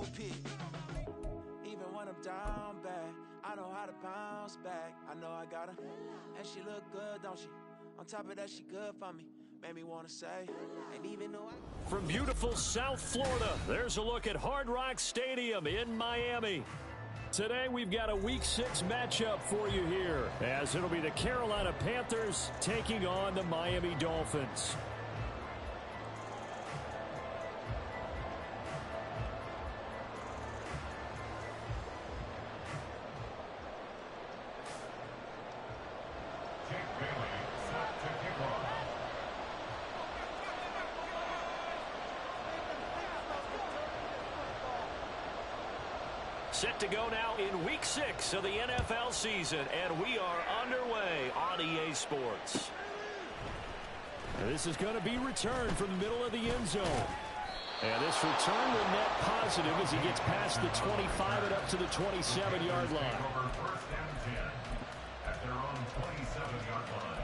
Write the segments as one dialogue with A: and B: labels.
A: pit. Even when I'm down bad, I know how to bounce back. I know I got her, and she look good, don't she? On top of that, she good for me. Made me want to say, and even though
B: From beautiful South Florida, there's a look at Hard Rock Stadium in Miami. Today, we've got a Week 6 matchup for you here, as it'll be the Carolina Panthers taking on the Miami Dolphins. Set to go now in Week 6 of the NFL season, and we are underway on EA Sports. This is going to be returned from the middle of the end zone. And this return will net positive as he gets past the 25 and up to the 27-yard line.
C: First and 10 at their own 27-yard line.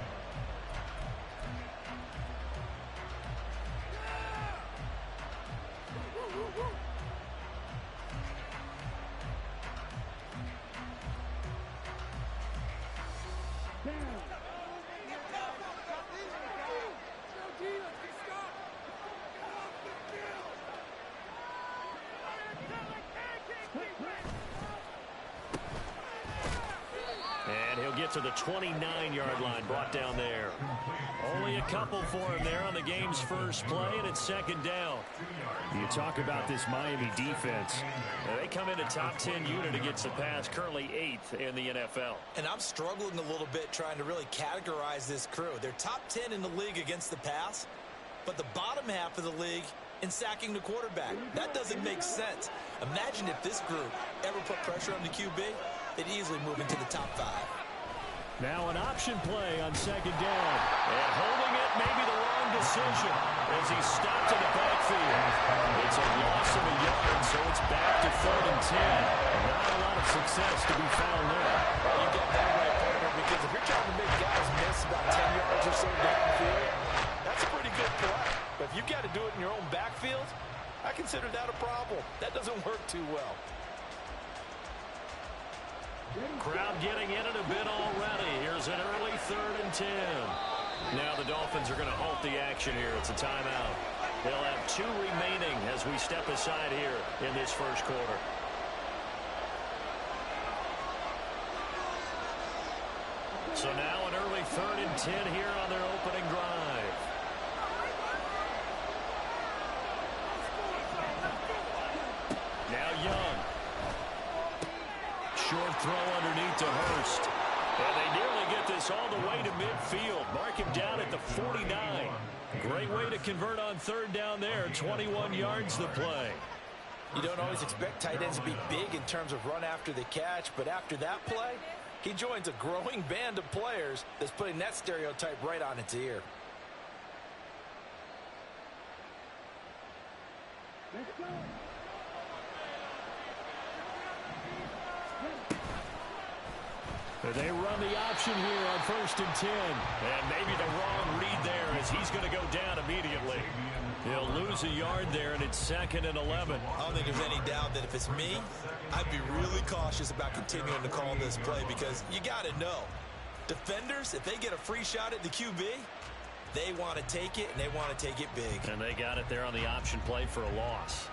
B: And he'll get to the 29-yard line, brought down there. Only a couple for him there on the game's first play, and it's second down. You talk about this Miami defense. They come in a top 10 unit against the pass, currently 8th in the NFL.
D: And I'm struggling a little bit trying to really categorize this crew. They're top 10 in the league against the pass, but the bottom half of the league in sacking the quarterback. That doesn't make sense. Imagine if this group ever put pressure on the QB, they'd easily move into the top 5.
B: Now an option play on second down. And holding it may be the wrong decision as he stopped in the backfield. It's a loss of a yard, so it's back to 3rd and 10. And not a lot of success to be found there.
D: Well, you got that right, partner, because if you're trying to make guys miss about 10 yards or so downfield, that's a pretty good play. But if you've got to do it in your own backfield, I consider that a problem. That doesn't work too well.
B: Crowd getting in it a bit already. Here's an early 3rd and 10. Now the Dolphins are going to halt the action here. It's a timeout. They'll have 2 remaining as we step aside here in this first quarter. So now an early 3rd and 10 here on their opening drive. Now Young. Short throw underneath to Hurst. And they nearly get this all the way to midfield. Mark him down at the 49. Great way to convert on 3rd down there. 21 yards the play.
D: You don't always expect tight ends to be big in terms of run after the catch, but after that play, he joins a growing band of players that's putting that stereotype right on its ear.
E: Let's go.
B: They run the option here on 1st and 10. And maybe the wrong read there as he's going to go down immediately. He'll lose a yard there, and it's 2nd and 11.
D: I don't think there's any doubt that if it's me, I'd be really cautious about continuing to call this play because you got to know, defenders, if they get a free shot at the QB, they want to take it, and they want to take it big.
B: And they got it there on the option play for a loss.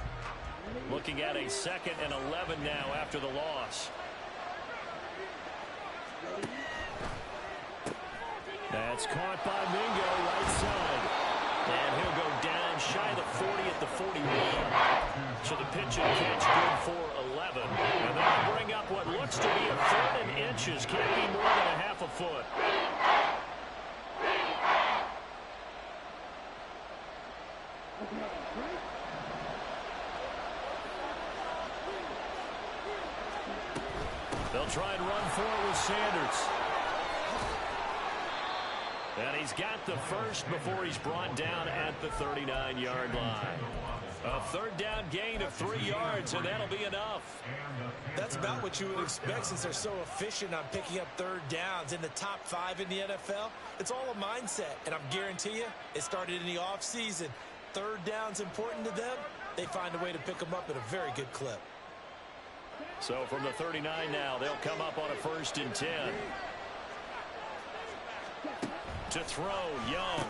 B: Looking at a 2nd and 11 now after the loss. That's caught by Mingo, right side. And he'll go down shy of the 40 at the 41. So the pitch and catch good for 11. And they'll bring up what looks to be a 3rd and inches. Can't be more than a half a foot. They'll try and run for it with Sanders. And he's got the first before he's brought down at the 39-yard line. A 3rd down gain of 3 yards, and that'll be enough.
D: That's about what you would expect since they're so efficient on picking up 3rd downs in the top 5 in the NFL. It's all a mindset, and I guarantee you it started in the offseason. 3rd down's important to them. they find a way to pick them up at a very good clip.
B: So from the 39 now, they'll come up on a 1st and 10. To throw, Young.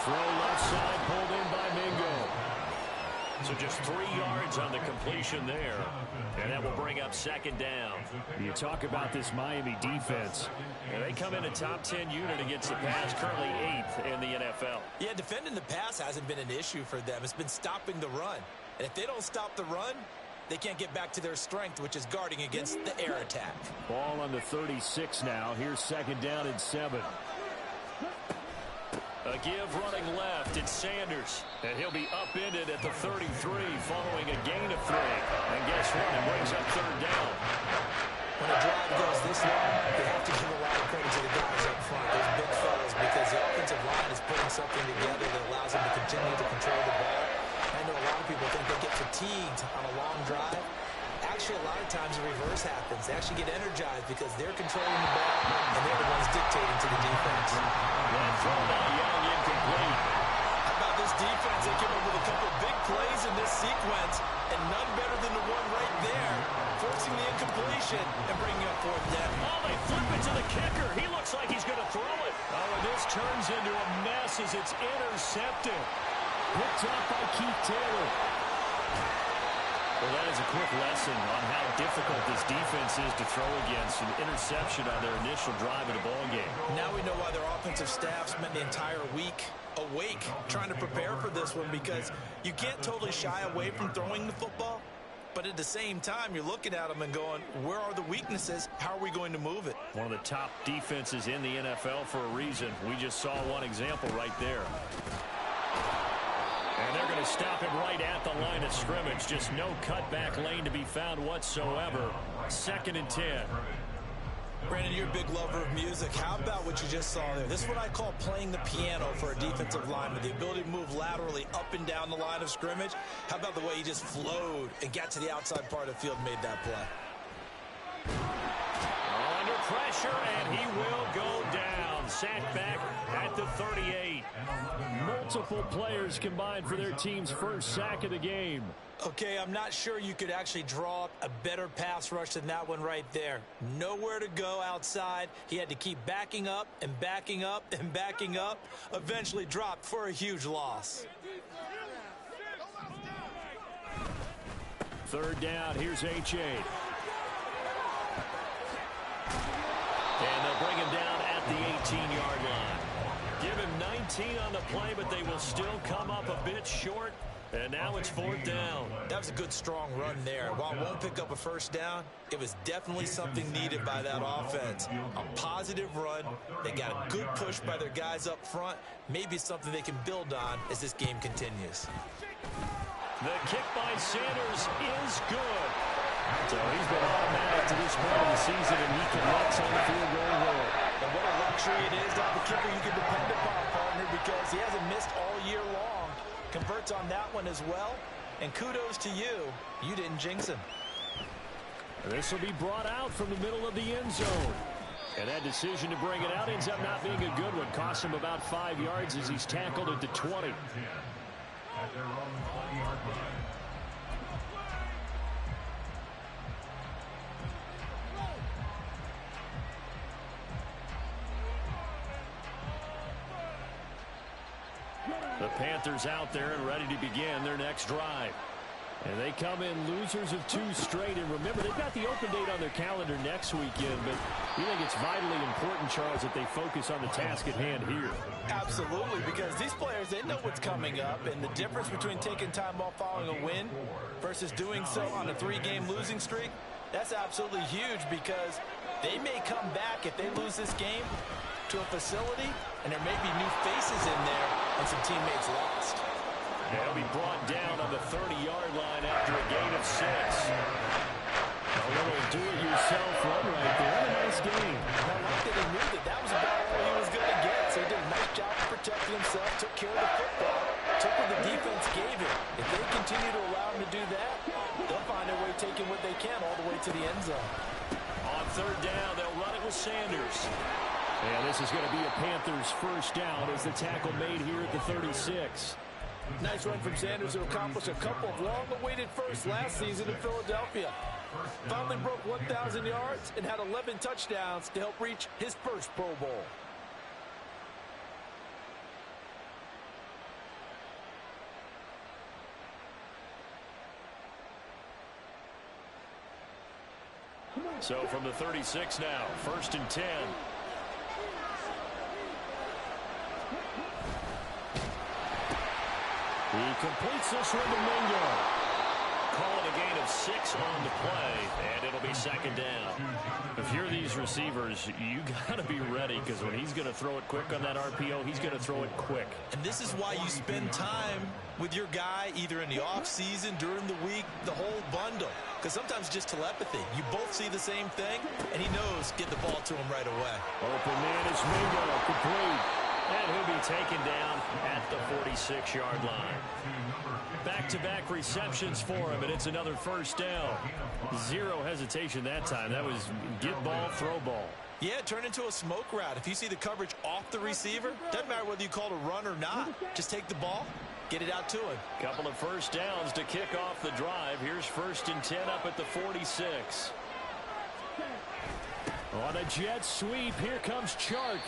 B: Throw left side, pulled in by Mingo. So just 3 yards on the completion there. And that will bring up 2nd down.
E: You talk about this Miami defense.
B: And they come in a top 10 unit against the pass, currently 8th in the NFL.
D: Yeah, defending the pass hasn't been an issue for them. It's been stopping the run. And if they don't stop the run, they can't get back to their strength, which is guarding against the air attack.
E: Ball on the 36 now. Here's 2nd down and 7.
B: A give running left, it's Sanders. And he'll be upended at the 33 following a gain of 3. And guess what? It brings up 3rd down.
D: When a drive goes this long, you have to give a lot of credit to the guys up front, those big fellas, because the offensive line is putting something together that allows them to continue to control the ball. I know a lot of people think they get fatigued on a long drive. Actually, a lot of times the reverse happens. They actually get energized because they're controlling the ball and they're the ones dictating to the defense.
B: That throw by Young incomplete.
D: How about this defense? They came up with a couple big plays in this sequence, and none better than the one right there, forcing the incompletion and bringing up 4th down.
B: Oh, they flip it to the kicker. He looks like he's going to throw it. Oh, and this turns into a mess as it's intercepted.
E: Picked up by Keith Taylor.
B: Well, that is a quick lesson on how difficult this defense is to throw against. An interception on their initial drive of the ball game.
D: Now we know why their offensive staff spent the entire week awake trying to prepare for this one, because you can't totally shy away from throwing the football, but at the same time you're looking at them and going, where are the weaknesses? How are we going to move it?
B: One of the top defenses in the NFL for a reason. We just saw one example right there. And they're going to stop him right at the line of scrimmage. Just no cutback lane to be found whatsoever. 2nd and 10.
D: Brandon, you're a big lover of music. How about what you just saw there? This is what I call playing the piano for a defensive lineman. The ability to move laterally up and down the line of scrimmage. How about the way he just flowed and got to the outside part of the field and made that play?
B: Under pressure, and he will go down. Sacked back at the 38.
E: Multiple players combined for their team's 1st sack of the game.
D: Okay, I'm not sure you could actually draw up a better pass rush than that one right there. Nowhere to go outside. He had to keep backing up and backing up and backing up. Eventually dropped for a huge loss.
E: 3rd down. Here's H.A.
B: And they'll bring him down at the 18-yard line. Give him 19 on the play, but they will still come up a bit short. And now it's 4th down.
D: That was a good, strong run there. While it won't pick up a 1st down, it was definitely something needed by that offense. A positive run. They got a good push by their guys up front. Maybe something they can build on as this game continues.
B: The kick by Sanders is good. So he's been automatic to this point of the season, and he connects on the field goal roll.
D: And what a luxury it is to have a kicker you can depend upon, partner, because he hasn't missed all year long. Converts on that one as well. And kudos to you. You didn't jinx him.
E: This will be brought out from the middle of the end zone.
B: And that decision to bring it out ends up not being a good one. Cost him about 5 yards as he's tackled at the 20.
C: At their own 20-yard line.
B: The Panthers out there and ready to begin their next drive.
E: And they come in losers of 2 straight. And remember, they've got the open date on their calendar next weekend. But you think it's vitally important, Charles, that they focus on the task at hand here?
D: Absolutely, because these players, they know what's coming up. And the difference between taking time off following a win versus doing so on a 3-game losing streak, that's absolutely huge, because they may come back if they lose this game to a facility, and there may be new faces in there and some teammates lost.
B: They'll be brought down on the 30-yard line after a gain of 6.
E: A little do-it-yourself run right there. A nice game.
D: And I like that he knew that that was about all he was going to get. So he did a nice job of protecting himself, took care of the football, took what the defense gave him. If they continue to allow him to do that, they'll find a way taking what they can all the way to the end zone.
B: On 3rd down, they'll run it with Sanders.
E: And this is going to be a Panthers 1st down as the tackle made here at the 36.
F: Nice run from Sanders to accomplish a couple of long-awaited firsts last season in Philadelphia. Finally broke 1,000 yards and had 11 touchdowns to help reach his first Pro Bowl.
B: So from the 36 now, 1st and 10. He completes this one to Mingo. Call it a gain of 6 on the play, and it'll be 2nd down. If you're these receivers, you got to be ready, because when he's going to throw it quick on that RPO, he's going to throw it quick.
D: And this is why you spend time with your guy either in the offseason, during the week, the whole bundle. Because sometimes just telepathy. You both see the same thing, and he knows get the ball to him right away.
B: Open man is Mingo, complete. And he'll be taken down at the 46-yard line. Back-to-back receptions for him, and it's another 1st down. Zero hesitation that time. That was get ball, throw ball.
D: Yeah, turn into a smoke route. If you see the coverage off the receiver, doesn't matter whether you call it a run or not. Just take the ball, get it out to him.
B: Couple of 1st downs to kick off the drive. Here's 1st and 10 up at the 46. On a jet sweep, here comes Chark.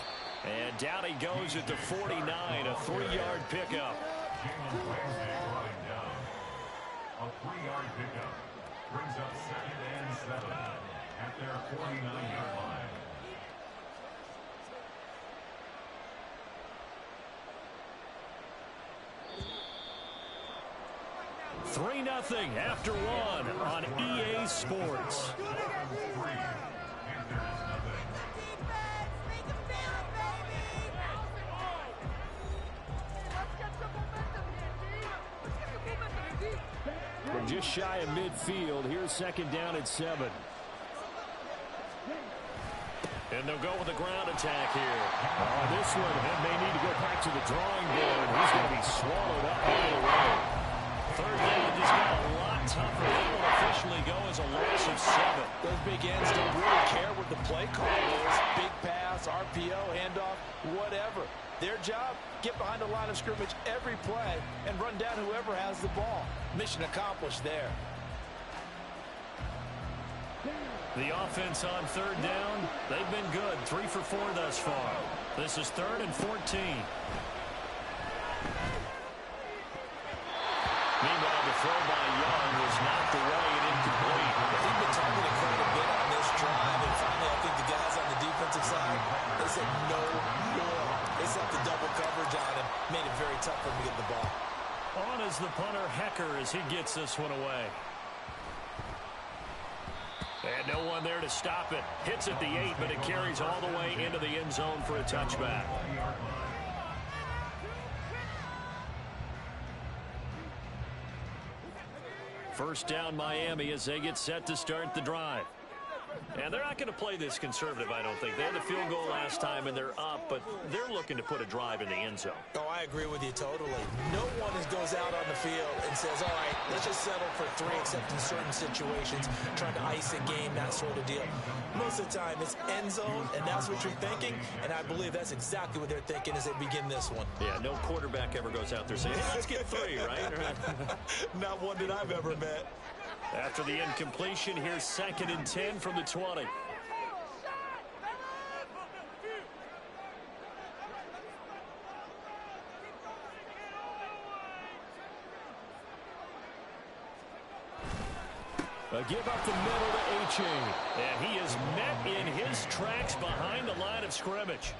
B: And down he goes at the 49, a 3-yard pickup.
C: A 3-yard pickup brings up 2nd and 7 at their 49-yard line.
B: 3-0 after 1 on EA Sports.
E: From just shy of midfield, here's 2nd down at 7.
B: And they'll go with a ground attack here. This one may need to go back to the drawing board. He's going to be swallowed up all the way. 3rd down just got a lot tougher. They will officially go as a loss of 7.
F: Those big ends don't really care what the play call is. Big pass, RPO, handoff, whatever. Their job, get behind the line of scrimmage every play and run down whoever has the ball. Mission accomplished there.
B: The offense on 3rd down, they've been good. 3 for 4 thus far. This is 3rd and 14. Meanwhile, the throw by Young was knocked away and incomplete.
D: They've been targeted quite a bit on this drive, and finally I think the guys on the defensive side, they said no more. They set the double coverage on him, made it very tough for him to get the ball.
B: On is the punter, Hecker, as he gets this one away. And no one there to stop it. Hits at the 8, but it carries all the way into the end zone for a touchback. First down, Miami, as they get set to start the drive. And they're not going to play this conservative, I don't think. They had the field goal last time, and they're up, but they're looking to put a drive in the end zone.
D: Oh, I agree with you totally. No one goes out on the field and says, all right, let's just settle for 3, except in certain situations, trying to ice a game, that sort of deal. Most of the time, it's end zone, and that's what you're thinking, and I believe that's exactly what they're thinking as they begin this one.
B: Yeah, no quarterback ever goes out there saying, hey, let's get 3, right?
D: Not one that I've ever met.
B: After the incompletion, here's 2nd and 10 from the 20. A give up the middle to Achane. And he is met in his tracks behind the line of scrimmage.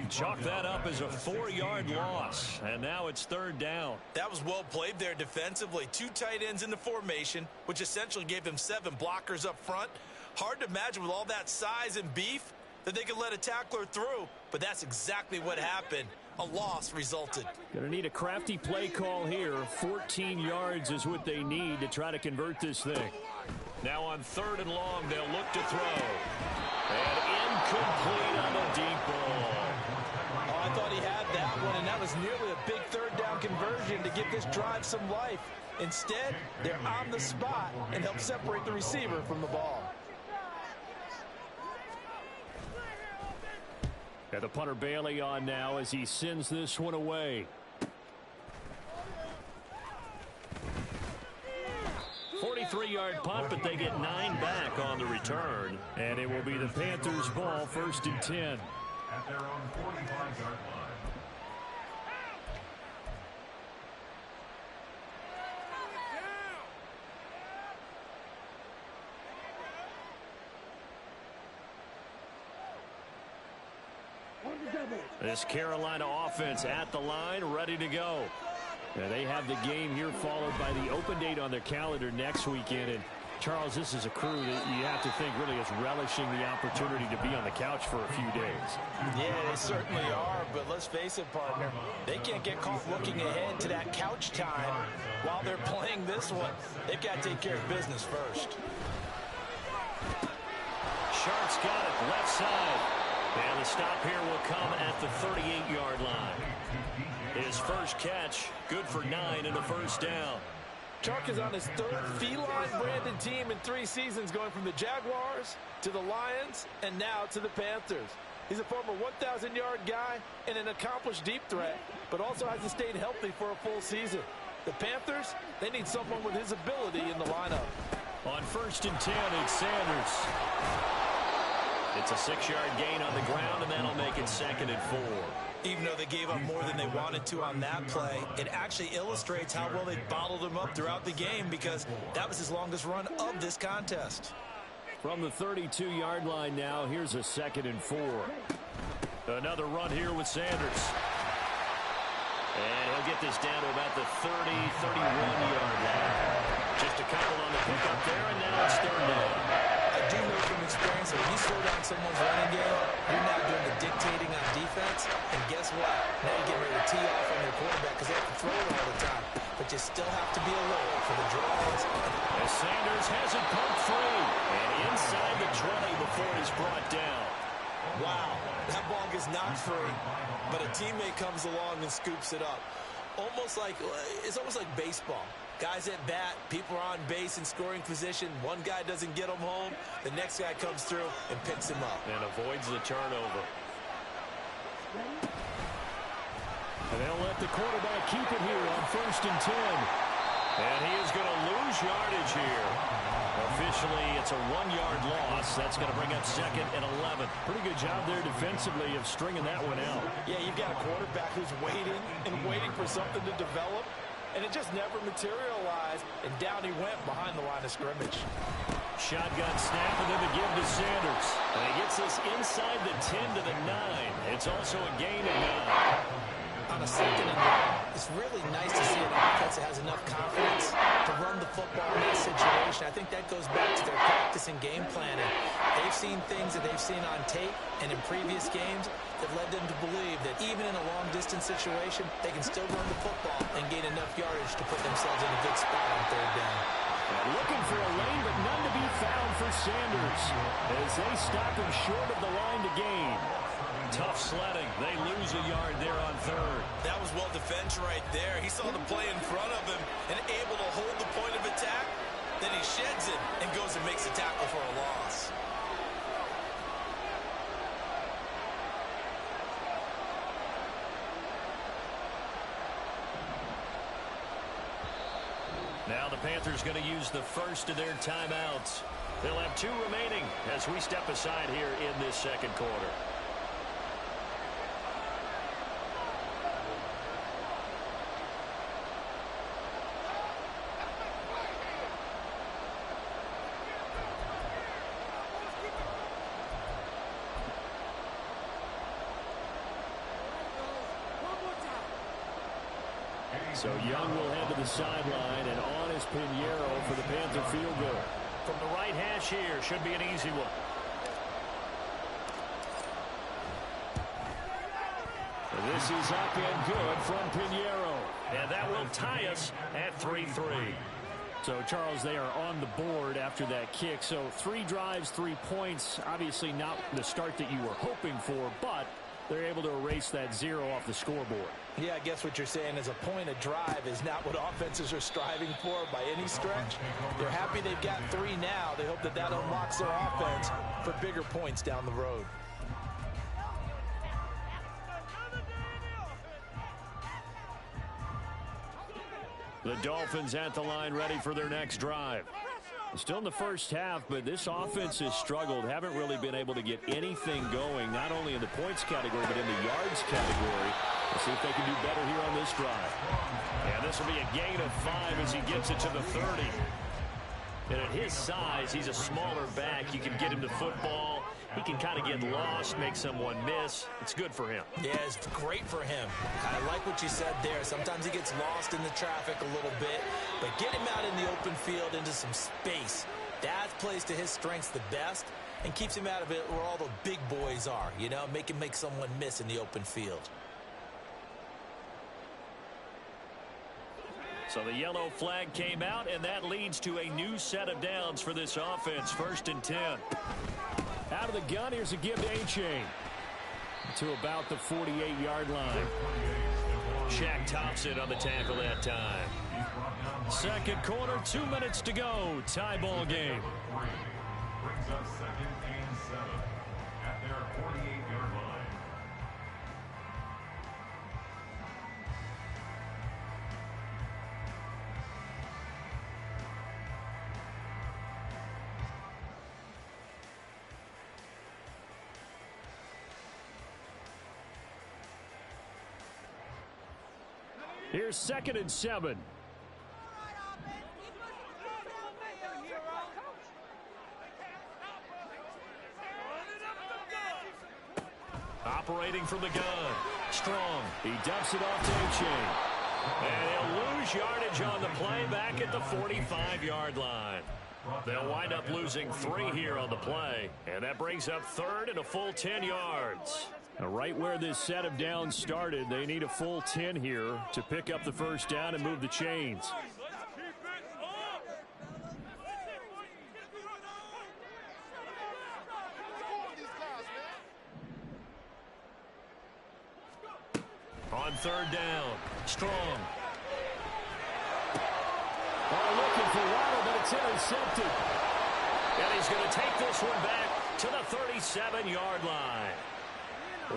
B: Chalk that up as a 4-yard loss, and now it's 3rd down.
D: That was well played there defensively. 2 tight ends in the formation, which essentially gave them 7 blockers up front. Hard to imagine with all that size and beef that they could let a tackler through, but that's exactly what happened. A loss resulted.
E: Going to need a crafty play call here. 14 yards is what they need to try to convert this thing.
B: Now on 3rd and long, they'll look to throw. And incomplete on the deep ball.
F: Oh, I thought he had that one, and that was nearly a big 3rd down conversion to give this drive some life. Instead, they're on the spot and help separate the receiver from the ball.
E: And the punter Bailey on now as he sends this one away. that punt, but they get 9 back on the return. And it will be the Panthers' ball, 1st and 10.
C: At their own 45-yard line.
E: This Carolina offense at the line, ready to go. They have the game here followed by the open date on their calendar next weekend. And Charles, this is a crew that you have to think really is relishing the opportunity to be on the couch for a few days.
F: Yeah, they certainly are, but let's face it, partner. They can't get caught looking ahead to that couch time while they're playing this one. They've got to take care of business first.
E: Sharp's got it, left side. And the stop here will come at the 38-yard line. His first catch, good for 9 and a first down.
F: Chark is on his 3rd feline-branded team in 3 seasons, going from the Jaguars to the Lions and now to the Panthers. He's a former 1,000-yard guy and an accomplished deep threat, but also hasn't stayed healthy for a full season. The Panthers, they need someone with his ability in the lineup.
E: On 1st and 10, it's Sanders. It's a 6-yard gain on the ground, and that'll make it 2nd and 4.
D: Even though they gave up more than they wanted to on that play, it actually illustrates how well they bottled him up throughout the game, because that was his longest run of this contest.
E: From the 32-yard line now, here's a 2nd and 4. Another run here with Sanders. And he'll get this down to about the 31-yard line. Just a couple on the pickup there, and now it's 3rd down.
D: I do know from experience that when you slow down someone's running game, you're now doing the dictating on defense. And guess what? Now you're getting ready to tee off on your quarterback because they have to throw it all the time. But you still have to be alert for the draws.
E: As Sanders has it pumped free. And inside the 20 before he's brought down.
D: Wow, that ball gets knocked free. But a teammate comes along and scoops it up. It's almost like baseball. Guys at bat, people are on base in scoring position. One guy doesn't get him home. The next guy comes through and picks him up.
E: And avoids the turnover. And they'll let the quarterback keep it here on 1st and 10. And he is going to lose yardage here. Officially, it's a 1-yard loss. That's going to bring up 2nd and 11. Pretty good job there defensively of stringing that one out.
F: Yeah, you've got a quarterback who's waiting and waiting for something to develop. And it just never materialized, and down he went behind the line of scrimmage.
E: Shotgun snap and then the give to Sanders. And he gets this inside the 10 to the 9. It's also a gain of 9.
D: On a 2nd and long, it's really nice to see an offense that has enough confidence to run the football in that situation. I think that goes back to their practice and game planning. They've seen things that they've seen on tape and in previous games that led them to believe that even in a long-distance situation, they can still run the football and gain enough yardage to put themselves in a good spot on 3rd down.
E: Looking for a lane, but none to be found for Sanders as they stop him short of the line to gain. Tough sledding. They lose a yard there on 3rd.
D: That was well defense right there. He saw the play in front of him and able to hold the point of attack. Then he sheds it and goes and makes a tackle for a loss.
E: Now the Panthers going to use the first of their timeouts. They'll have 2 remaining as we step aside here in this 2nd quarter. So Young will head to the sideline, and on is Pinheiro for the Panther field goal. From the right hash here, should be an easy one. And this is up and good from Pinheiro. And that will tie us at 3-3. So, Charles, they are on the board after that kick. So 3 drives, 3 points. Obviously not the start that you were hoping for, but they're able to erase that 0 off the scoreboard.
F: Yeah, I guess what you're saying is a point a drive is not what offenses are striving for by any stretch. They're happy they've got 3 now. They hope that that unlocks their offense for bigger points down the road.
E: The Dolphins at the line ready for their next drive. Still in the first half, but this offense has struggled. Haven't really been able to get anything going, not only in the points category, but in the yards category. Let's see if they can do better here on this drive.
B: And this will be a gain of 5 as he gets it to the 30. And at his size, he's a smaller back. You can get him the football. He can kind of get lost, make someone miss. It's good for him.
D: Yeah, it's great for him. I like what you said there. Sometimes he gets lost in the traffic a little bit, but get him out in the open field into some space. That plays to his strengths the best and keeps him out of it where all the big boys are, you know, make him make someone miss in the open field.
B: So the yellow flag came out, and that leads to a new set of downs for this offense. 1st and 10.
E: Out of the gun, here's a give to A-Chain. To about the 48-yard line.
B: Shaq Thompson on the tackle that time.
E: Second quarter, 2 minutes to go. Tie ball game.
C: Brings up 2nd and 7 at their 48-yard line.
E: Here's 2nd and 7.
B: Operating from the gun. Strong.
E: He dumps it off to A-Chain.
B: And he'll lose yardage on the play back at the 45-yard line. They'll wind up losing 3 here on the play. And that brings up 3rd and a full 10 yards.
E: Now, right where this set of downs started, they need a full 10 here to pick up the first down and move the chains.
B: On 3rd down, Strong.
E: Looking for Waddle, but it's intercepted.
B: And he's going to take this one back to the 37-yard line.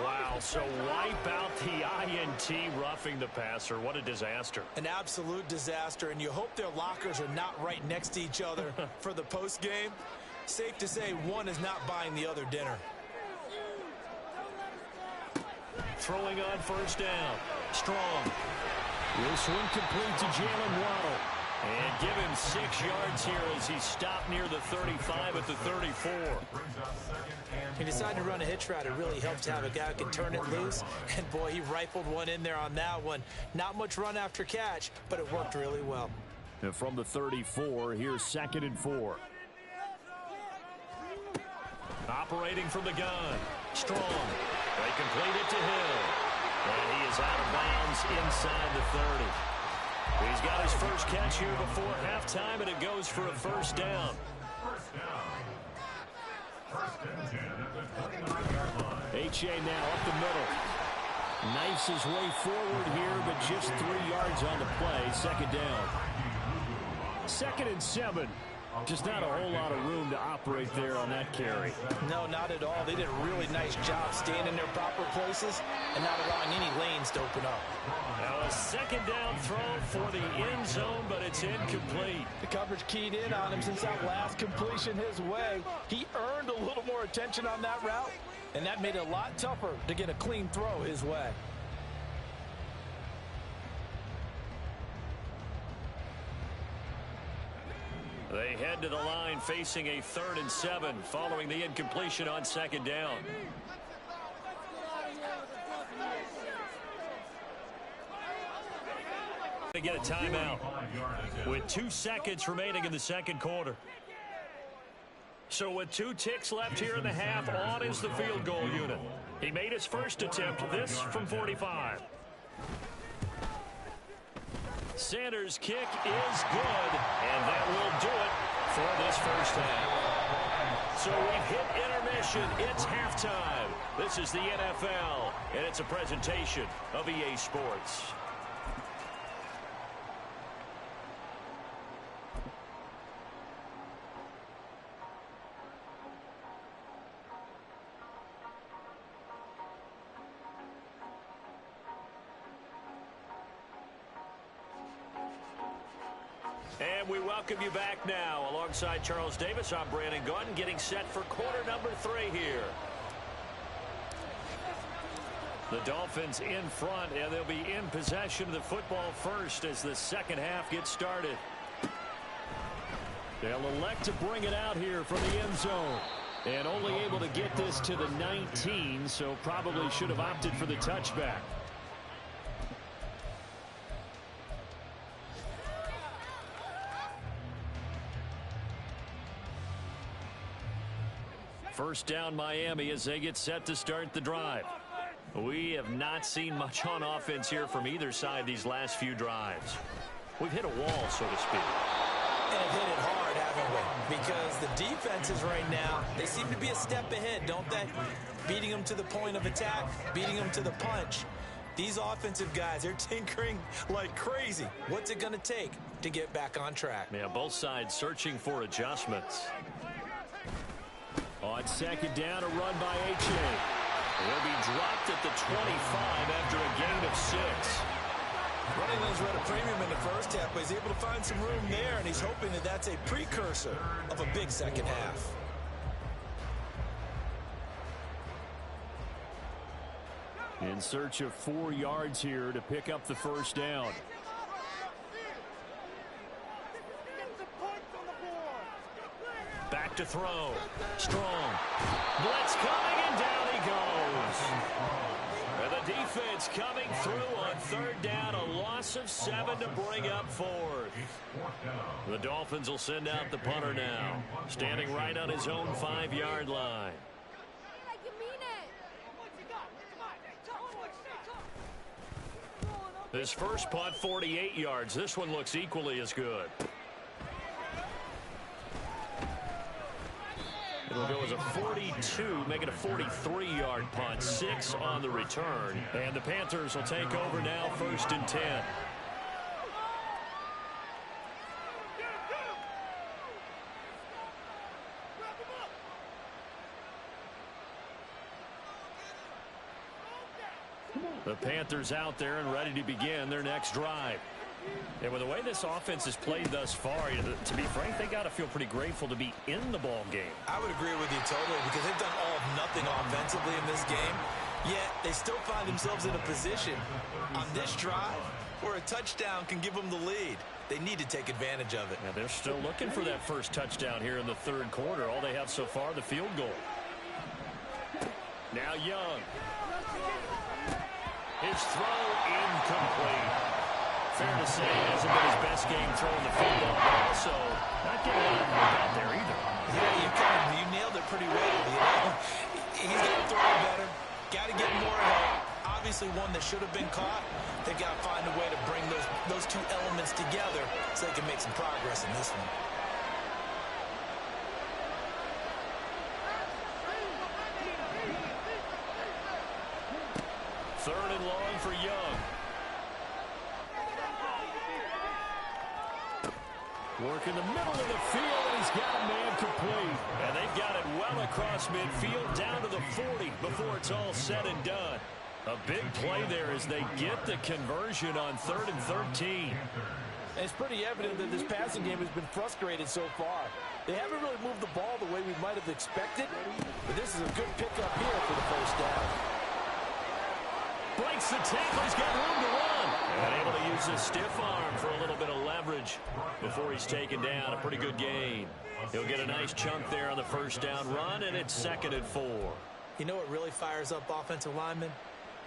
B: Wow, so wipe out the INT, roughing the passer. What a disaster.
D: An absolute disaster, and you hope their lockers are not right next to each other for the post game. Safe to say one is not buying the other dinner.
B: Throwing on 1st down. Strong.
E: This one complete to Jalen Waddle.
B: And give him 6 yards here as he stopped near the 35 at the 34.
D: He decided to run a hitch route. It really helped to have a guy who can turn it loose. And, boy, he rifled one in there on that one. Not much run after catch, but it worked really well.
E: And from the 34, here's 2nd and 4.
B: Operating from the gun. Strong. They complete it to Hill. And he is out of bounds inside the 30. He's got his first catch here before halftime, and it goes for a 1st down.
E: A-Chain now up the middle. Knifes his way forward here, but just 3 yards on the play. 2nd down. 2nd and 7. Just not a whole lot of room to operate there on that carry.
D: No, not at all. They did a really nice job staying in their proper places and not allowing any lanes to open up.
B: Now a 2nd down throw for the end zone, but it's incomplete.
F: The coverage keyed in on him since that last completion his way. He earned a little more attention on that route, and that made it a lot tougher to get a clean throw his way.
B: They head to the line facing a 3rd and 7 following the incompletion on 2nd down. They get a timeout with 2 seconds remaining in the 2nd quarter. So with 2 ticks left here in the half, on is the field goal unit. He made his first attempt, this from 45. Sanders' kick is good, and that will do it for this first half. So we've hit intermission. It's halftime. This is the NFL, and it's a presentation of EA Sports. And And we welcome you back now. Alongside Charles Davis, I'm Brandon Gaudin, getting set for quarter number 3 here. The Dolphins in front, and they'll be in possession of the football first as the second half gets started. They'll elect to bring it out here from the end zone. And only able to get this to the 19, so probably should have opted for the touchback. First down Miami as they get set to start the drive. We have not seen much on offense here from either side these last few drives. We've hit a wall, so to speak.
D: And hit it hard, haven't we? Because the defenses right now, they seem to be a step ahead, don't they? Beating them to the point of attack, beating them to the punch. These offensive guys, they're tinkering like crazy. What's it going to take to get back on track?
B: Yeah, both sides searching for adjustments.
E: On second down, a run by H.A.
B: He'll be dropped at the 25 after a gain of 6.
D: Running lanes were at a premium in the first half, but he's able to find some room there, and he's hoping that that's a precursor of a big second half.
E: In search of 4 yards here to pick up the first down.
B: Back to throw. Strong. Blitz coming, and down he goes. And the defense coming through on third down. A loss of 7 to bring up 4th. The Dolphins will send out the punter now. Standing right on his own 5-yard line. His first punt, 48 yards. This one looks equally as good. It'll go as a 42, make it a 43-yard punt. 6 on the return. And the Panthers will take over now, 1st and 10. The Panthers out there and ready to begin their next drive. And with the way this offense has played thus far, to be frank, they got to feel pretty grateful to be in the ball game.
D: I would agree with you totally, because they've done all of nothing offensively in this game, yet they still find themselves in a position on this drive where a touchdown can give them the lead. They need to take advantage of it.
B: Yeah, they're still looking for that first touchdown here in the third quarter. All they have so far, the field goal. Now Young. His throw incomplete. Fair to say it hasn't been his best game throwing the football, but also not getting a lot of help out there either.
D: Yeah, you nailed it pretty well. You know? He's got to throw it better. Got to get more help. Obviously one that should have been caught. They've got to find a way to bring those two elements together so they can make some progress in this one.
B: Third and long for Young. Work in the middle of the field, and he's got a man complete. And they've got it well across midfield, down to the 40 before it's all said and done. A big play there as they get the conversion on 3rd and 13.
F: And it's pretty evident that this passing game has been frustrated so far. They haven't really moved the ball the way we might have expected, but this is a good pickup here for the first down.
B: Breaks the tackle. He's got room to run. And able to use his stiff arm for a little bit of leverage before he's taken down. A pretty good gain. He'll get a nice chunk there on the first down run, and it's 2nd and 4.
D: You know what really fires up offensive linemen?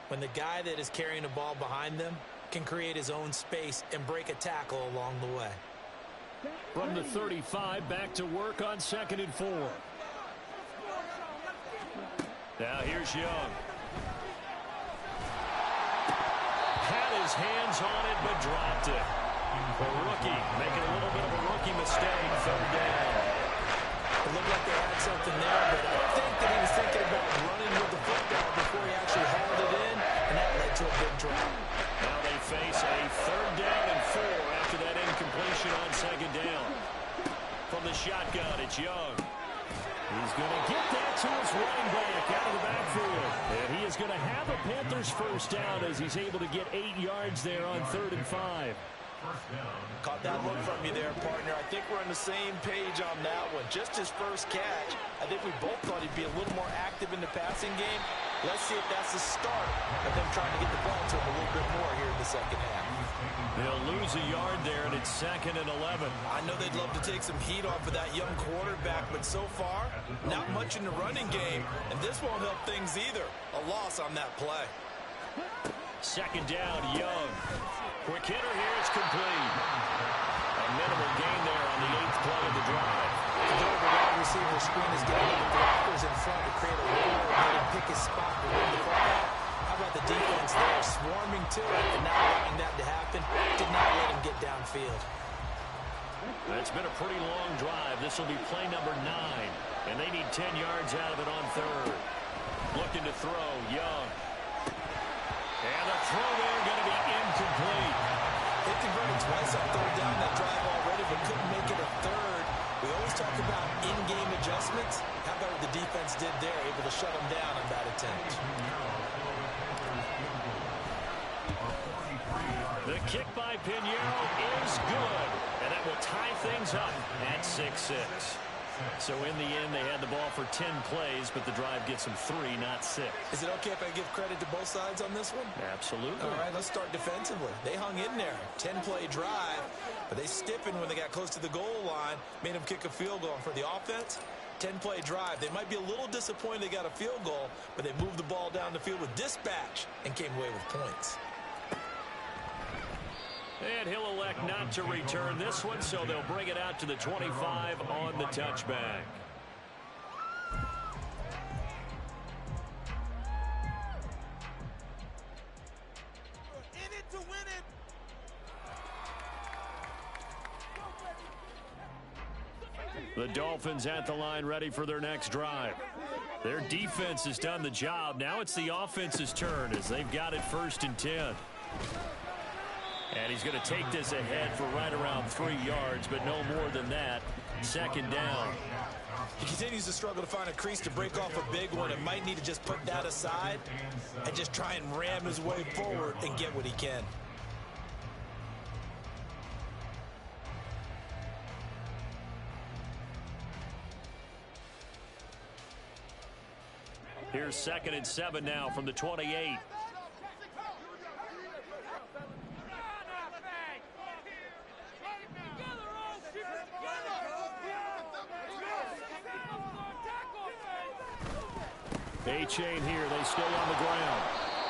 D: When the guy that is carrying the ball behind them can create his own space and break a tackle along the way.
E: From the 35, back to work on 2nd and 4.
B: Now here's Young. Had his hands on it, but dropped it. The rookie making a little bit of a rookie mistake. 3rd down.
D: It looked like they had something there, but I think that he was thinking about running with the football before he actually hauled it in, and that led to a big drop.
B: Now they face a 3rd down and 4 after that incompletion on 2nd down. From the shotgun, it's Young. He's going to get that to his running back out of the backfield. And he is going to have a Panthers first down as he's able to get 8 yards there on 3rd and 5.
F: Caught that look from you there, partner. I think we're on the same page on that one. Just his first catch, I think we both thought he'd be a little more active in the passing game. Let's see if that's the start of them trying to get the ball to him a little bit more here in the second half.
B: They'll lose a yard there, and it's 2nd and 11.
F: I know they'd love to take some heat off of that young quarterback, but so far, not much in the running game, and this won't help things either. A loss on that play.
B: 2nd down, Young. Quick hitter here, it's complete. A minimal gain there on the 8th play of the drive.
G: The wide receiver screen is down, with the blockers in front to create a hole and let him pick his spot to win the football. How about the defense there, swarming to it and not allowing that to happen? Did not let him get downfield.
B: It's been a pretty long drive. This will be play number 9, and they need 10 yards out of it on 3rd. Looking to throw, Young. And the throw there going to be incomplete.
F: They converted twice on 3rd down that drive already, but couldn't make it a 3rd. We always talk about in-game adjustments. How about what the defense did there, able to shut them down on that attempt?
B: The kick by Pinheiro is good, and that will tie things up at 6-6. So in the end, they had the ball for 10 plays, but the drive gets them 3, not 6.
F: Is it okay if I give credit to both sides on this one?
B: Absolutely.
F: All right, let's start defensively. They hung in there. 10-play drive, but they stiffened when they got close to the goal line, made them kick a field goal. And for the offense, 10-play drive. They might be a little disappointed they got a field goal, but they moved the ball down the field with dispatch and came away with points.
B: And he'll elect not to return this one, so they'll bring it out to the 25 on the touchback.
A: In it to win it.
B: The Dolphins at the line ready for their next drive. Their defense has done the job. Now it's the offense's turn as they've got it 1st and 10. And he's going to take this ahead for right around 3 yards, but no more than that. 2nd down.
F: He continues to struggle to find a crease to break off a big one and might need to just put that aside and just try and ram his way forward and get what he can.
B: Here's 2nd and 7 now from the 28. A-chain here. They stay on the ground.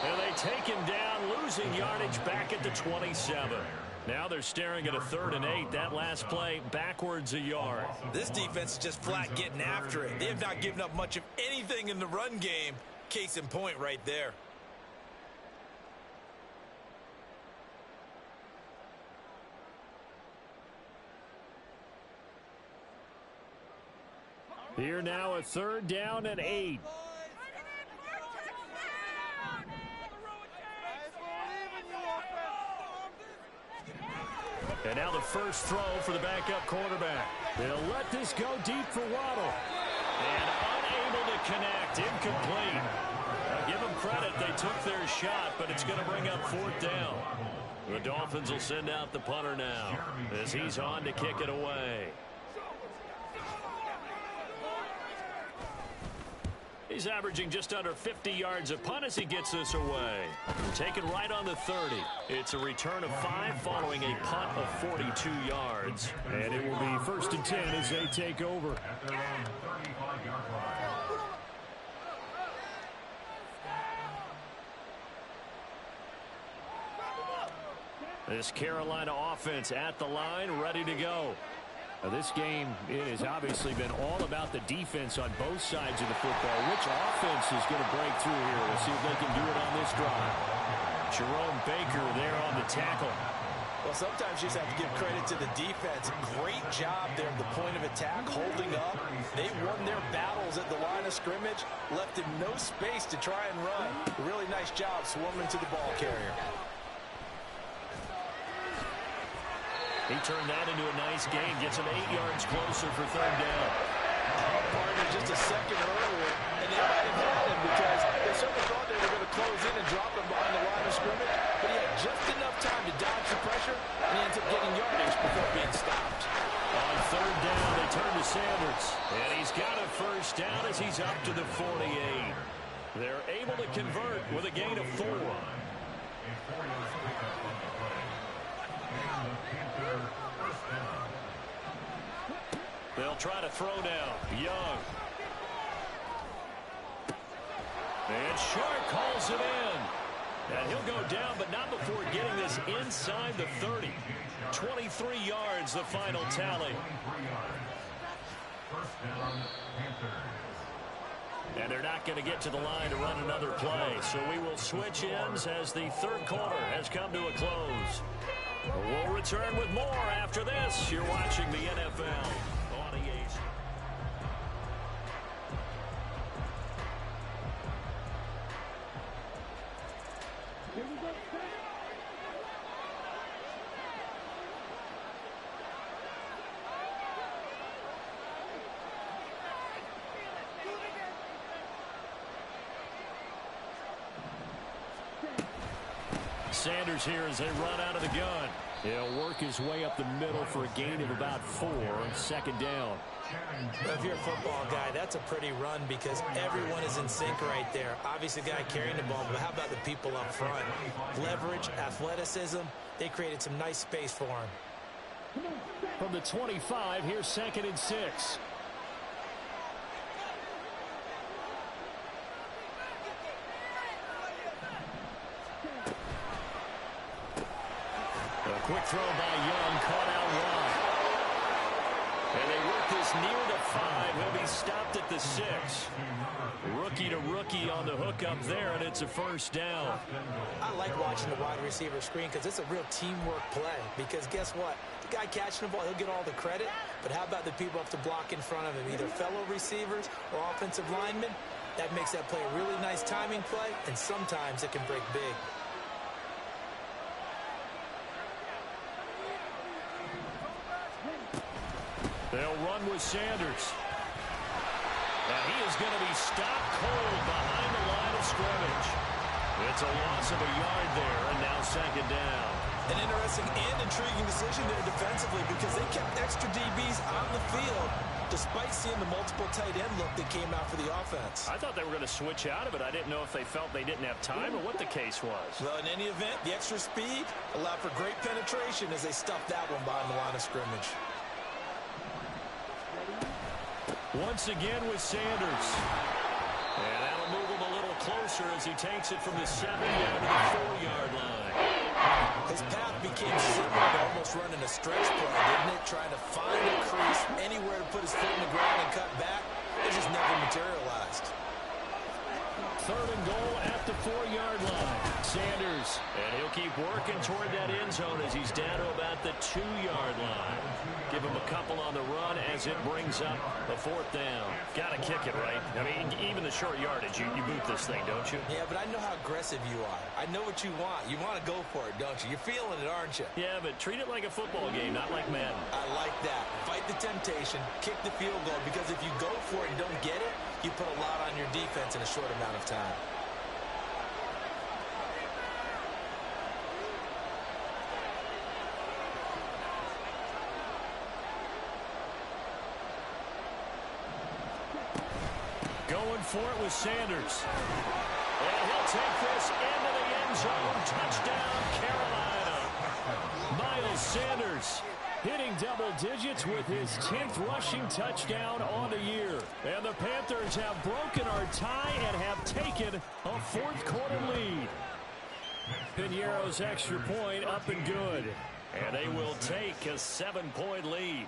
B: And they take him down, losing yardage back at the 27. Now they're staring at a 3rd and 8. That last play, backwards a yard.
F: This defense is just flat getting after it. They have not given up much of anything in the run game. Case in point right there.
B: Here now a 3rd down and 8. And now the first throw for the backup quarterback. They'll let this go deep for Waddle. And unable to connect. Incomplete. Give them credit. They took their shot, but it's going to bring up 4th down. The Dolphins will send out the punter now as he's on to kick it away. He's averaging just under 50 yards a punt as he gets this away. Taken right on the 30. It's a return of 5 following a punt of 42 yards. And it will be 1st and 10 as they take over.
C: At their own 35-yard line.
B: This Carolina offense at the line, ready to go. Now this game, it has obviously been all about the defense on both sides of the football. Which offense is going to break through here? We'll see if they can do it on this drive. Jerome Baker there on the tackle.
F: Well, sometimes you just have to give credit to the defense. Great job there at the point of attack, holding up. They won their battles at the line of scrimmage, left him no space to try and run. Really nice job swarming to the ball carrier.
B: He turned that into a nice gain, gets him 8 yards closer for 3rd down.
F: Partner just a second earlier, and they might have had him because they certainly thought they were going to close in and drop him behind the line of scrimmage, but he had just enough time to dodge the pressure, and he ends up
B: as he's up to the 48. They're able to convert with a gain of 4. They'll try to throw now. Young. And Shark calls it in. And he'll go down, but not before getting this inside the 30. 23 yards, the final tally. And they're not going to get to the line to run another play. So we will switch ends as the third quarter has come to a close. We'll return with more after this. You're watching the NFL on EA. Sanders here as they run out of the gun. He'll work his way up the middle for a gain of about 4 on second down.
G: If you're a football guy, that's a pretty run because everyone is in sync right there. Obviously, the guy carrying the ball, but how about the people up front? Leverage, athleticism, they created some nice space for him.
E: From the 25, here's 2nd and 6. Quick throw by Young, caught out wide. And they work this near the 5. He'll be stopped at the 6. Rookie to rookie on the hook up there, and it's a first down.
G: I like watching the wide receiver screen because it's a real teamwork play. Because guess what? The guy catching the ball, he'll get all the credit. But how about the people up to block in front of him, either fellow receivers or offensive linemen? That makes that play a really nice timing play, and sometimes it can break big.
E: They'll run with Sanders. And he is going to be stopped cold behind the line of scrimmage. It's a loss of a yard there, and now second down.
G: An interesting and intriguing decision there defensively because they kept extra DBs on the field despite seeing the multiple tight end look that came out for the offense.
E: I thought they were going to switch out of it. I didn't know if they felt they didn't have time or what the case was.
G: Well, in any event, the extra speed allowed for great penetration as they stuffed that one behind the line of scrimmage.
E: Once again with Sanders. And that'll move him a little closer as he takes it from the 7 down to the 4-yard line.
G: His path became similar to almost running a stretch play, didn't it? Trying to find a crease, anywhere to put his foot in the ground and cut back. It just never materialized.
E: 3rd and goal at the 4-yard line. Sanders. And he'll keep working toward that end zone as he's down to about the 2-yard line. Give him a couple on the run as it brings up the 4th down. Got to kick it, right? I mean, even the short yardage, you boot this thing, don't you?
G: Yeah, but I know how aggressive you are. I know what you want. You want to go for it, don't you? You're feeling it, aren't you?
E: Yeah, but treat it like a football game, not like Madden.
G: I like that. Fight the temptation. Kick the field goal, because if you go for it and don't get it, you put a lot on your defense in a short amount of time.
E: Going for it with Sanders. And he'll take this into the end zone. Touchdown, Carolina. Miles Sanders hitting double digits with his 10th rushing touchdown on the year. And the Panthers have broken our tie and have taken a 4th quarter lead. Piñeiro's extra point up and good. And they will take a 7-point lead.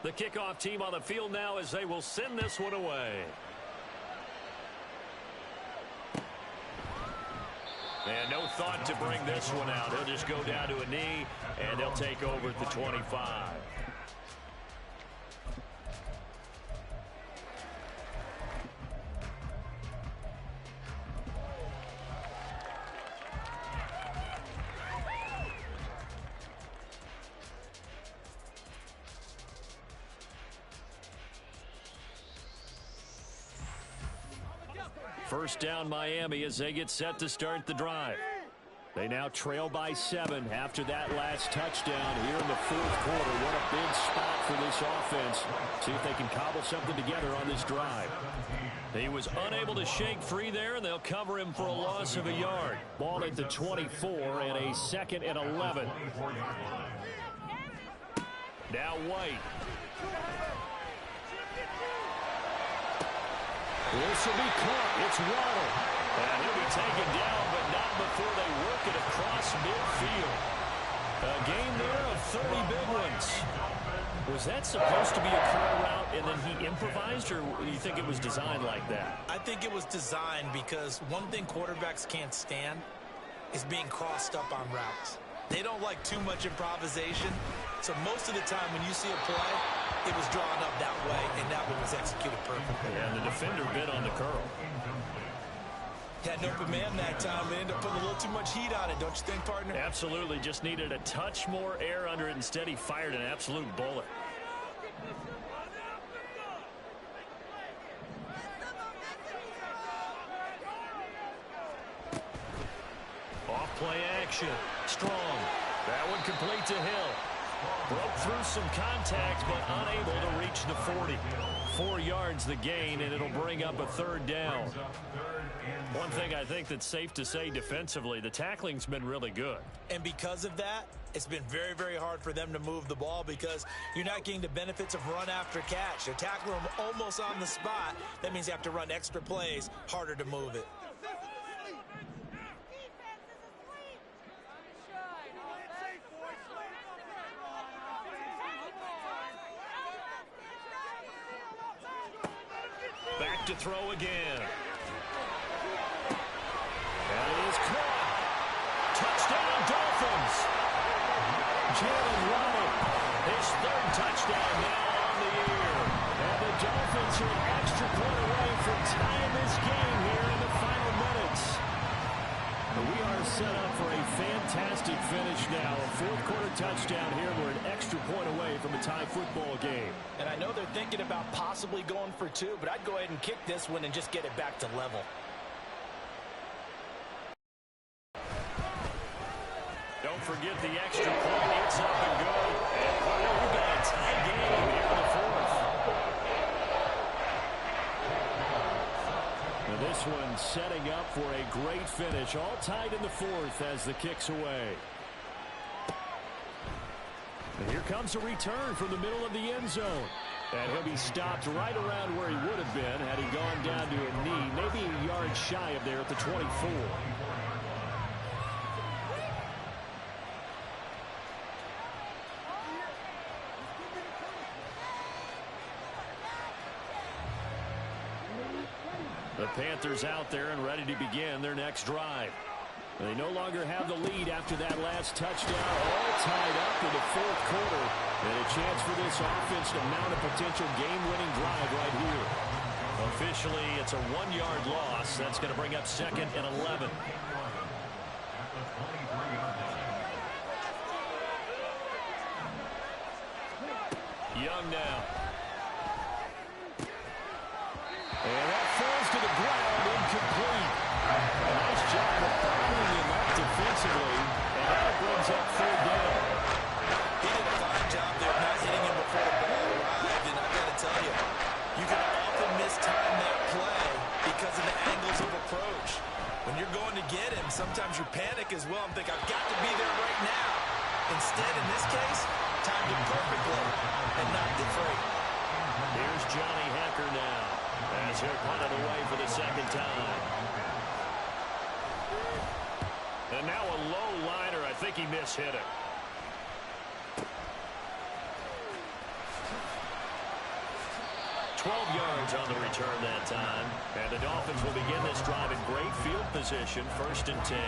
E: The kickoff team on the field now as they will send this one away. And no thought to bring this one out. He'll just go down to a knee, and they'll take over at the 25. First down Miami as they get set to start the drive. They now trail by 7 after that last touchdown here in the fourth quarter. What a big spot for this offense. See if they can cobble something together on this drive.
B: He was unable to shake free there, and they'll cover him for a loss of a yard.
E: Ball at the 24 and a 2nd and 11.
B: Now White.
E: This will be caught. It's Waddle.
B: And he'll be taken down, but not before they work it across midfield. A game there of 30 big ones. Was that supposed to be a curl route and then he improvised, or do you think it was designed like that?
G: I think it was designed because one thing quarterbacks can't stand is being crossed up on routes. They don't like too much improvisation. So most of the time when you see a play, it was drawn up that way, and that one was executed perfectly.
B: And the defender bit on the curl.
G: Had an open man that time. They ended up putting a little too much heat on it, don't you think, partner?
B: Absolutely. Just needed a touch more air under it. Instead, he fired an absolute bullet. Off-play action. Strong. That one complete to Hill. Broke through some contact, but unable to reach the 40. 4 yards the gain, and it'll bring up a 3rd down. One thing I think that's safe to say defensively, the tackling's been really good.
G: And because of that, it's been very, very hard for them to move the ball because you're not getting the benefits of run after catch. They're tackling them almost on the spot. That means you have to run extra plays, harder to move it.
B: Back to throw again. And it is caught. Touchdown, Dolphins. Jalen Waddle, his 3rd touchdown now on the year. And the Dolphins are an extra point away from tying this game here in the final minutes.
E: We are set up for a fantastic finish now. A 4th quarter touchdown here. We're an extra point away from a tie football game.
F: And I know they're thinking about possibly going for 2, but I'd go ahead and kick this one and just get it back to level.
B: Don't forget the extra point. It's up and good. And we've got a tie game here in the 4th.
E: Now this one setting up for a great finish. All tied in the 4th as the kick's away. And here comes a return from the middle of the end zone. And he'll be stopped right around where he would have been had he gone down to a knee, maybe a yard shy of there at the 24. The Panthers out there and ready to begin their next drive. They no longer have the lead after that last touchdown, all tied up in the 4th quarter. And a chance for this offense to mount a potential game-winning drive right here.
B: Officially, it's a 1-yard loss. That's going to bring up 2nd and 11. Young now.
E: And that falls to the ground, incomplete. A nice job of following him up defensively, and that brings up 3rd down.
G: He did a fine job there of not hitting him before the ball arrived, and I've got to tell you, you can often mistime that play because of the angles of approach. When you're going to get him, sometimes you panic as well and think, I've got to be there right now. Instead, in this case, timed it perfectly and knocked it free.
B: Here's Johnny Hekker now as he'll punt it away for the 2nd time. And now a low liner. I think he mishit it. $12 yards on the return that time. And the Dolphins will begin this drive in great field position, 1st and 10.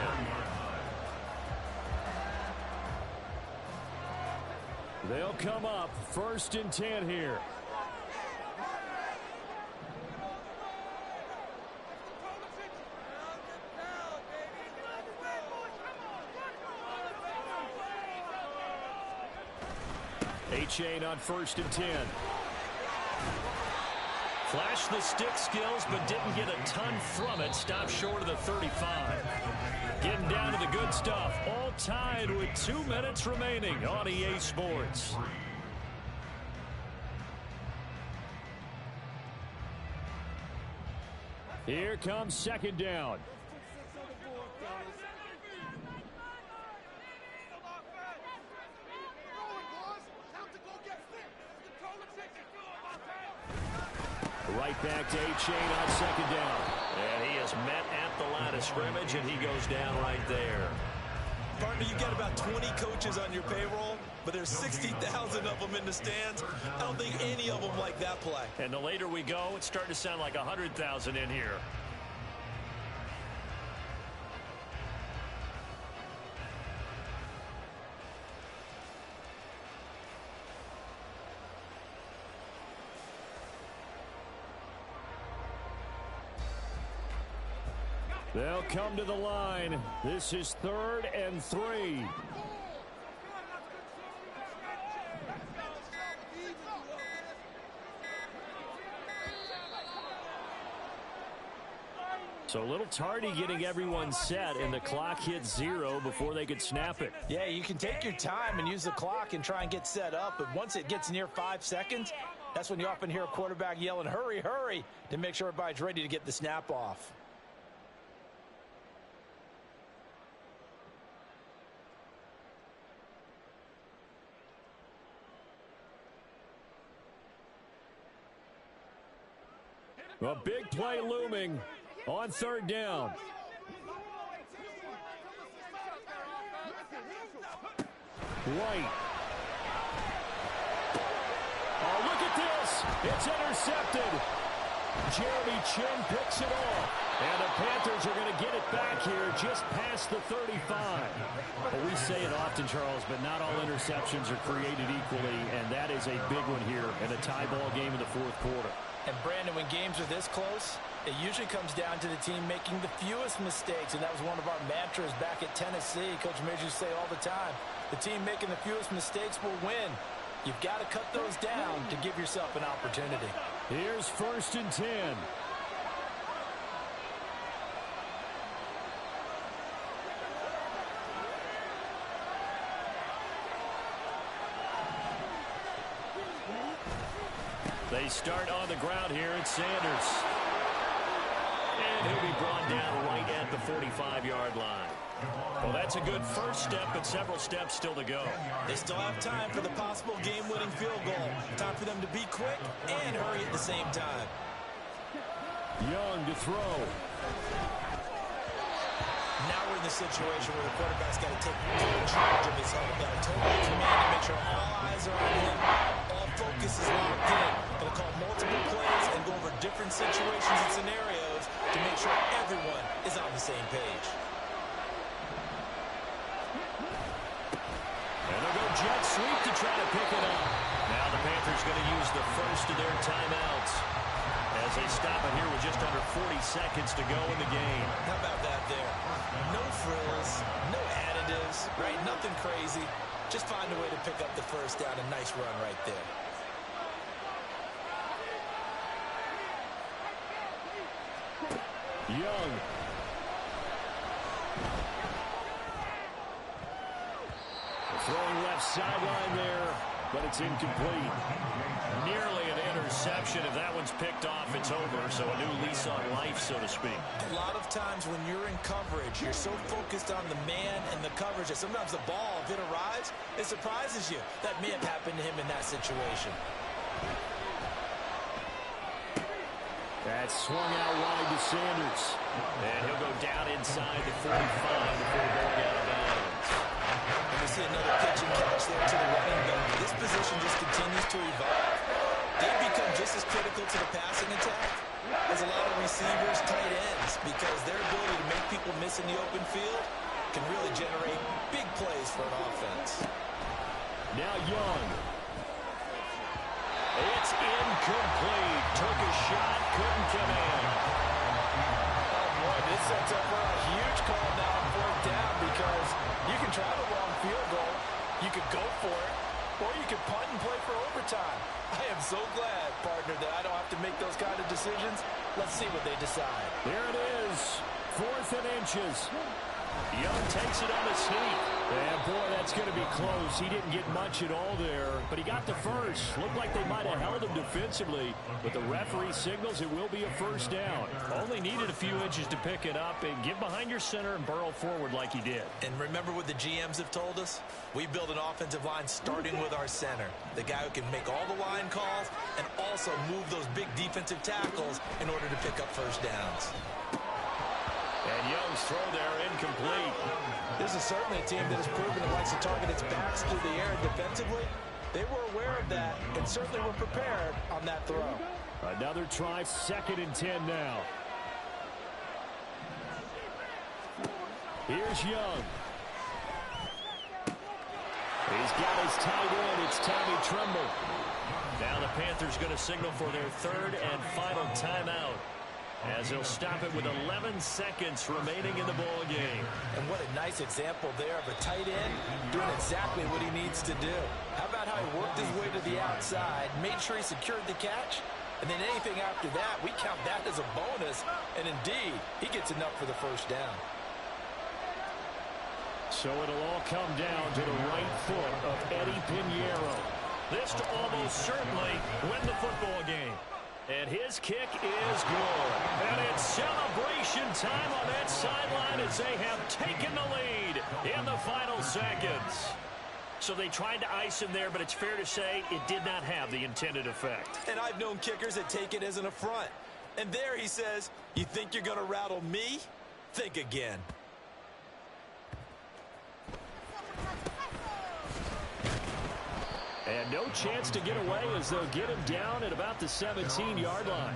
E: They'll come up 1st and 10 here. Achane on 1st and 10.
B: Flashed the stick skills, but didn't get a ton from it. Stopped short of the 35. Getting down to the good stuff. All tied with 2 minutes remaining on EA Sports. Here comes second down. Right back to A-Chain on second down. And he is met at the line of scrimmage, and he goes down right there.
D: Partner, you got about 20 coaches on your payroll, but there's 60,000 of them in the stands. I don't think any of them like that play.
B: And the later we go, it's starting to sound like 100,000 in here. They'll come to the line. This is 3rd and 3. So a little tardy getting everyone set, and the clock hit 0 before they could snap it.
F: Yeah, you can take your time and use the clock and try and get set up, but once it gets near 5 seconds, that's when you often hear a quarterback yelling, "Hurry, hurry," to make sure everybody's ready to get the snap off.
B: A big play looming on 3rd down. White. Oh, look at this. It's intercepted. Jeremy Chinn picks it off. And the Panthers are going to get it back here just past the 35. Well, we say it often, Charles, but not all interceptions are created equally, and that is a big one here in a tie ball game in the 4th quarter.
F: And, Brandon, when games are this close, it usually comes down to the team making the fewest mistakes, and that was one of our mantras back at Tennessee. Coach Midge used to say all the time, the team making the fewest mistakes will win. You've got to cut those down to give yourself an opportunity.
B: Here's 1st and 10. They start on the ground here. It's Sanders. And he'll be brought down right at the 45-yard line. Well, that's a good first step, but several steps still to go.
D: They still have time for the possible game-winning field goal. Time for them to be quick and hurry at the same time.
B: Young to throw.
D: Now we're in the situation where the quarterback's got to take full charge of his helmet. Got to total command to make sure all eyes are on him. All focus is locked in. Going to call multiple plays and go over different situations and scenarios to make sure everyone is on the same page.
B: And they'll go jet sweep to try to pick it up. Now the Panthers going to use the first of their timeouts as they stop it here with just under 40 seconds to go in the game.
D: How about that there? No frills, no additives, right? Nothing crazy. Just find a way to pick up the first down. A nice run right there.
B: Young. Throwing left sideline there, but it's incomplete. Nearly an interception. If that one's picked off, it's over. So a new lease on life, so to speak.
D: A lot of times when you're in coverage, you're so focused on the man and the coverage that sometimes the ball, if it arrives, it surprises you. That may have happened to him in that situation.
B: That's swung out wide to Sanders. And he'll go down inside the 45 before going out of bounds.
D: And we see another pitch and catch there to the running back. This position just continues to evolve. They become just as critical to the passing attack as a lot of receivers, tight ends, because their ability to make people miss in the open field can really generate big plays for an offense.
B: Now Young. It's incomplete. Took a shot, couldn't come in.
F: Oh, boy, this sets up for a huge call now on 4th down because you can try the long field goal. You could go for it. or you can punt and play for overtime. I am so glad, partner, that I don't have to make those kind of decisions. Let's see what they decide.
E: There it is, 4th and inches. Young takes it on a sneak. And, boy, that's going to be close. He didn't get much at all there, but he got the first. Looked like they might have held him defensively, but the referee signals it will be a first down.
B: Only needed a few inches to pick it up and get behind your center and burrow forward like he did.
D: And remember what the GMs have told us? We build an offensive line starting with our center, the guy who can make all the line calls and also move those big defensive tackles in order to pick up first downs.
B: And Young's throw there incomplete.
F: This is certainly a team that has proven it likes to target its backs through the air defensively. They were aware of that and certainly were prepared on that throw.
E: Another try, 2nd and 10 now. Here's Young. He's got his tight end. It's Tommy Tremble.
B: Now the Panthers going to signal for their 3rd and final timeout, as he'll stop it with 11 seconds remaining in the ball game.
F: And what a nice example there of a tight end doing exactly what he needs to do. How about how he worked his way to the outside, made sure he secured the catch, and then anything after that, we count that as a bonus. And indeed, he gets enough for the first down.
E: So it'll all come down to the right foot of Eddie Pinheiro.
B: This to almost certainly win the football game. And his kick is good. And it's celebration time on that sideline as they have taken the lead in the final seconds. So they tried to ice him there, but it's fair to say it did not have the intended effect.
F: And I've known kickers that take it as an affront. And there he says, you think you're going to rattle me? Think again.
E: And no chance to get away as they'll get him down at about the 17-yard line.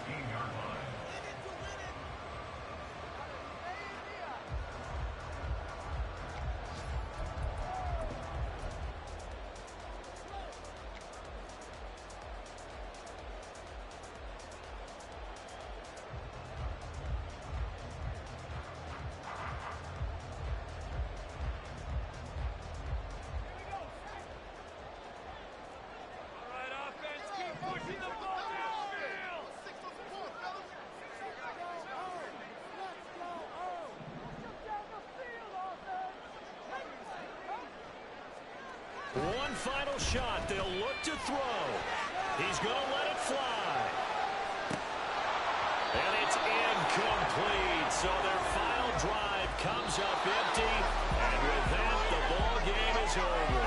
B: One final shot. They'll look to throw. He's going to let it fly. And it's incomplete. So their final drive comes up empty. And with that, the ball game is over.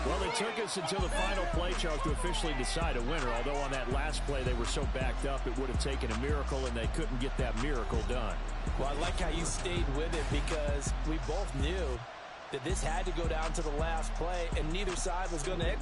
E: Well, it took us until the final play, Charles, to officially decide a winner. Although on that last play they were so backed up, it would have taken a miracle, and they couldn't get that miracle done.
F: Well, I like how you stayed with it because we both knew that this had to go down to the last play, and neither side was going to